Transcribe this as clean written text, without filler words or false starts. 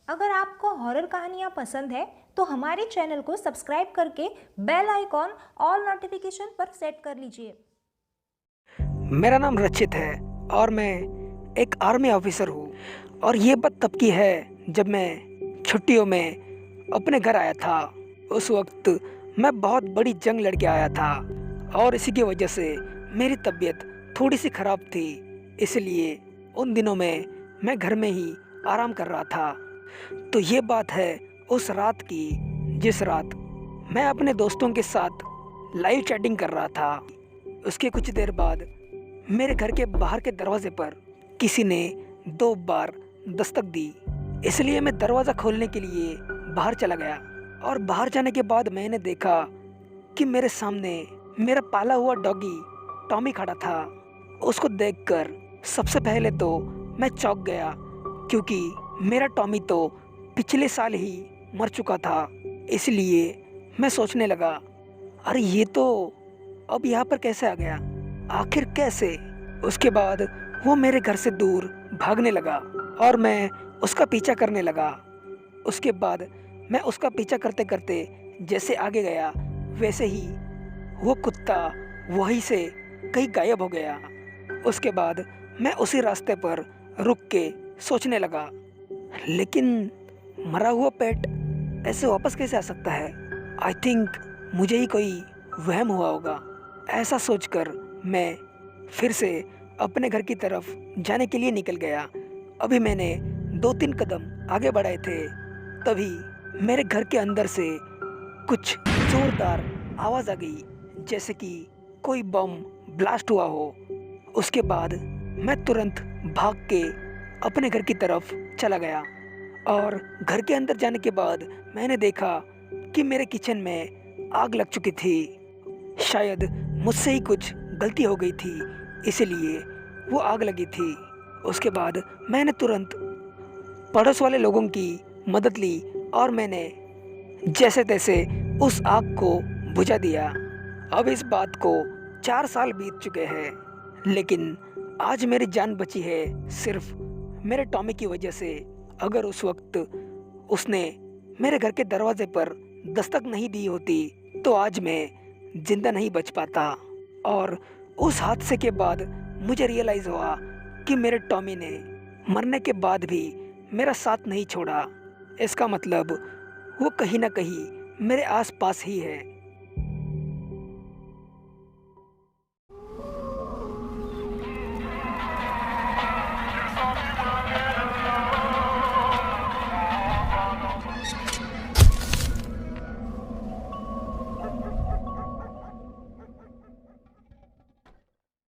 अगर आपको हॉरर कहानियाँ पसंद है तो हमारे चैनल को सब्सक्राइब करके बेल आइकॉन ऑल नोटिफिकेशन पर सेट कर लीजिए। मेरा नाम रचित है और मैं एक आर्मी ऑफिसर हूँ। और ये बात तब की है जब मैं छुट्टियों में अपने घर आया था। उस वक्त मैं बहुत बड़ी जंग लड़ के आया था और इसी की वजह से मेरी तबीयत थोड़ी सी ख़राब थी। इसलिए उन दिनों में मैं घर में ही आराम कर रहा था। तो ये बात है उस रात की जिस रात मैं अपने दोस्तों के साथ लाइव चैटिंग कर रहा था। उसके कुछ देर बाद मेरे घर के बाहर के दरवाजे पर किसी ने 2 बार दस्तक दी। इसलिए मैं दरवाज़ा खोलने के लिए बाहर चला गया और बाहर जाने के बाद मैंने देखा कि मेरे सामने मेरा पाला हुआ डॉगी टॉमी खड़ा था। उसको देखकर सबसे पहले तो मैं चौंक गया, क्योंकि मेरा टॉमी तो पिछले साल ही मर चुका था। इसलिए मैं सोचने लगा, अरे ये तो अब यहाँ पर कैसे आ गया, आखिर कैसे। उसके बाद वो मेरे घर से दूर भागने लगा और मैं उसका पीछा करने लगा। उसके बाद मैं उसका पीछा करते करते जैसे आगे गया, वैसे ही वो कुत्ता वहीं से कहीं गायब हो गया। उसके बाद मैं उसी रास्ते पर रुक के सोचने लगा, लेकिन मरा हुआ पेट ऐसे वापस कैसे आ सकता है। आई थिंक मुझे ही कोई वहम हुआ होगा। ऐसा सोचकर मैं फिर से अपने घर की तरफ जाने के लिए निकल गया। अभी मैंने 2-3 कदम आगे बढ़ाए थे, तभी मेरे घर के अंदर से कुछ जोरदार आवाज़ आ गई, जैसे कि कोई बम ब्लास्ट हुआ हो। उसके बाद मैं तुरंत भाग के अपने घर की तरफ चला गया और घर के अंदर जाने के बाद मैंने देखा कि मेरे किचन में आग लग चुकी थी। शायद मुझसे ही कुछ गलती हो गई थी, इसलिए वो आग लगी थी। उसके बाद मैंने तुरंत पड़ोस वाले लोगों की मदद ली और मैंने जैसे तैसे उस आग को बुझा दिया। अब इस बात को 4 साल बीत चुके हैं, लेकिन आज मेरी जान बची है सिर्फ मेरे टॉमी की वजह से। अगर उस वक्त उसने मेरे घर के दरवाजे पर दस्तक नहीं दी होती तो आज मैं जिंदा नहीं बच पाता। और उस हादसे के बाद मुझे रियलाइज़ हुआ कि मेरे टॉमी ने मरने के बाद भी मेरा साथ नहीं छोड़ा। इसका मतलब वो कहीं ना कहीं मेरे आसपास ही है।